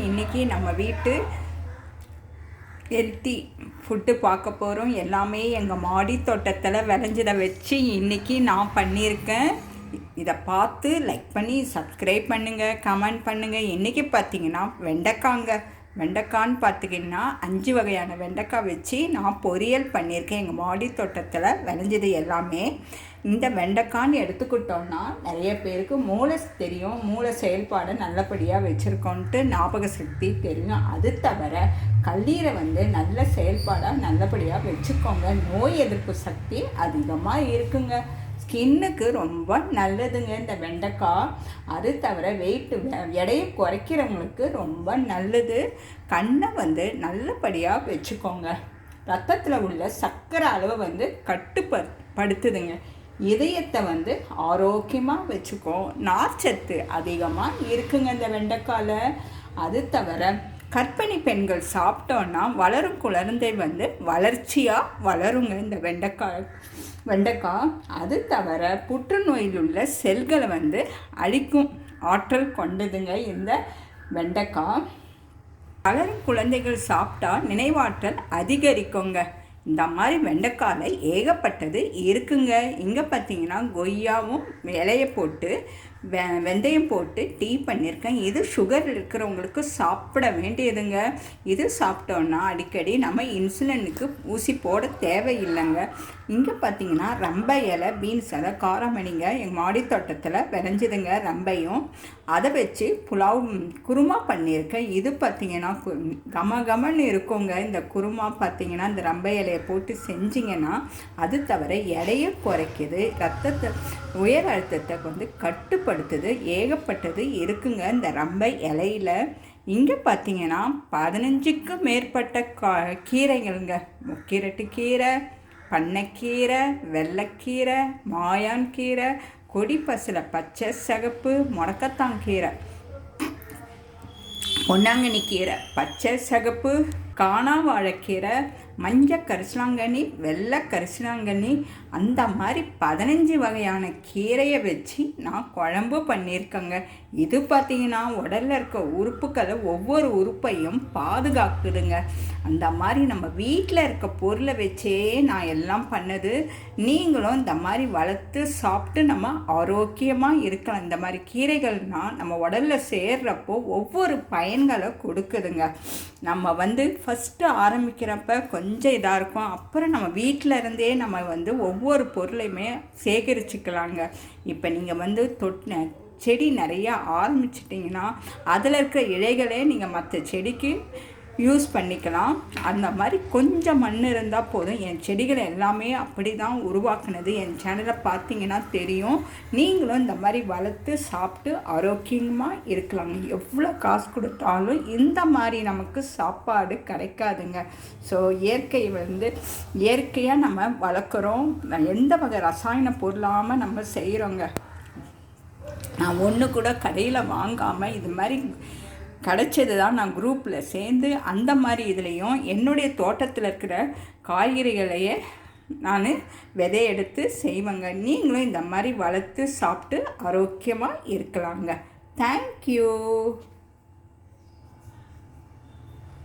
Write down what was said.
இன்றைக்கி நம்ம வீட்டு ஹெல்த்தி ஃபுட்டு பார்க்க போகிறோம். எல்லாமே எங்கள் மாடி தோட்டத்தில் விளைஞ்சதை வச்சு இன்றைக்கி நான் பண்ணியிருக்கேன். இதை பார்த்து லைக் பண்ணி சப்ஸ்கிரைப் பண்ணுங்கள், கமெண்ட் பண்ணுங்கள். இன்றைக்கி பார்த்திங்கன்னா வெண்டைக்கான்னு பார்த்திங்கன்னா 5 வகையான வெண்டைக்காய் வச்சு நான் பொரியல் பண்ணியிருக்கேன். எங்கள் மாடி தோட்டத்தில் விளைஞ்சது எல்லாமே. இந்த வெண்டைக்கான்னு எடுத்துக்கிட்டோன்னா நிறைய பேருக்கு மூளை செயல்பாடை நல்லபடியாக வச்சுருக்கோன்ட்டு ஞாபக சக்தி தெரியும். அது தவிர கல்லீரை நல்ல செயல்பாடாக நல்லபடியாக வச்சுக்கோங்க. நோய் எதிர்ப்பு சக்தி அதிகமாக இருக்குங்க. ஸ்கின்னுக்கு ரொம்ப நல்லதுங்க இந்த வெண்டைக்காய். அது தவிர எடையை குறைக்கிறவங்களுக்கு ரொம்ப நல்லது. கண்ணை நல்லபடியாக வச்சுக்கோங்க. ரத்தத்தில் உள்ள சர்க்கரை அளவை கட்டுப்படுத்துதுங்க. இதயத்தை ஆரோக்கியமாக வச்சுக்கோ. நார்ச்சத்து அதிகமாக இருக்குங்க இந்த வெண்டைக்காயில். அது தவிர கர்ப்பிணி பெண்கள் சாப்பிட்டோன்னா வளரும் குழந்தை வளர்ச்சியாக வளருங்க இந்த வெண்டைக்காய். அது தவிர புற்றுநோயில் உள்ள செல்களை அழிக்கும் ஆற்றல் கொண்டதுங்க இந்த வெண்டைக்காய். வளரும் குழந்தைகள் சாப்பிட்டா நினைவாற்றல் அதிகரிக்குங்க. இந்த மாதிரி வெண்டைக்காயில் ஏகப்பட்டது இருக்குங்க. இங்கே பார்த்தீங்கன்னா கொய்யாவும் இலையை போட்டு வெந்தயம் போட்டு டீ பண்ணியிருக்கேன். இது சுகர் இருக்கிறவங்களுக்கு சாப்பிட வேண்டியதுங்க. இது சாப்பிட்டோன்னா அடிக்கடி நம்ம இன்சுலினுக்கு ஊசி போட தேவையில்லைங்க. இங்கே பார்த்தீங்கன்னா ரம்பை இலை, பீன்ஸ் இலை, காரமணிங்க எங்கள் மாடி தோட்டத்தில் விளைஞ்சிதுங்க. ரம்பையும் அதை வச்சு குருமா பண்ணியிருக்கேன். இது பார்த்திங்கன்னா கமன்னு இருக்குங்க. இந்த குருமா பார்த்திங்கன்னா இந்த ரம்பை இலையை போட்டு செஞ்சிங்கன்னா அது தவிர எடையை குறைக்குது, உயர் அழுத்தத்தை கட்டுப்படுத்துது. ஏகப்பட்டது இருக்குங்க இந்த ரம்பை இலையில். இங்கே பார்த்தீங்கன்னா 15க்கும் மேற்பட்ட கீரைகள்ங்க. முக்கிரட்டு கீரை, பண்ணைக்கீரை, வெள்ளைக்கீரை, மாயான் கீரை, கொடிப்பசலை, பச்சை சிகப்பு, முடக்கத்தாங்கீரை, பொன்னாங்கண்ணி கீரை, பச்சை சிகப்பு, காணாவாழைக்கீரை, மஞ்சள் கரிசலாங்கண்ணி, வெள்ளை கரிசலாங்கண்ணி, அந்த மாதிரி 15 வகையான கீரையை வச்சு நான் குழம்பு பண்ணியிருக்கேங்க. இது பார்த்திங்கன்னா உடலில் இருக்க உறுப்புகளை ஒவ்வொரு உறுப்பையும் பாதுகாக்குதுங்க. அந்த மாதிரி நம்ம வீட்டில் இருக்க பொருளை வச்சே நான் எல்லாம் பண்ணது. நீங்களும் இந்த மாதிரி வளர்த்து சாப்பிட்டு நம்ம ஆரோக்கியமாக இருக்கலாம். இந்த மாதிரி கீரைகள்னால் நம்ம உடலில் சேர்றப்போ ஒவ்வொரு பயன்களை கொடுக்குதுங்க. நம்ம ஃபஸ்ட்டு ஆரம்பிக்கிறப்ப கொஞ்சம் இதாக இருக்கும். அப்புறம் நம்ம வீட்டில் இருந்தே நம்ம ஒவ்வொரு பொருளையுமே சேகரிச்சுக்கலாங்க. இப்போ நீங்கள் செடி நிறையா ஆரம்பிச்சிட்டிங்கன்னா அதில் இருக்கிற இலைகளே நீங்கள் மற்ற செடிக்கு யூஸ் பண்ணிக்கலாம். அந்த மாதிரி கொஞ்சம் மண் இருந்தால் போதும். என் செடிகளை எல்லாமே அப்படி தான் உருவாக்குனது. என் சேனலை பார்த்தீங்கன்னா தெரியும். நீங்களும் இந்த மாதிரி வளர்த்து சாப்பிட்டு ஆரோக்கியமாக இருக்கலாங்க. எவ்வளோ காசு கொடுத்தாலும் இந்த மாதிரி நமக்கு சாப்பாடு கிடைக்காதுங்க. ஸோ இயற்கையாக நம்ம வளர்க்குறோம். எந்த வகை ரசாயன பொருளாமல் நம்ம செய்கிறோங்க. நான் ஒன்று கூட கடையில் வாங்காமல் இது மாதிரி கிடச்சது தான் நான் குரூப்பில் சேர்ந்து அந்த மாதிரி இதுலேயும் என்னுடைய தோட்டத்தில் இருக்கிற காய்கறிகளையே நான் விதையெடுத்து செய்வேங்க. நீங்களும் இந்த மாதிரி வளர்த்து சாப்பிட்டு ஆரோக்கியமாக இருக்கலாங்க. தேங்க்யூ.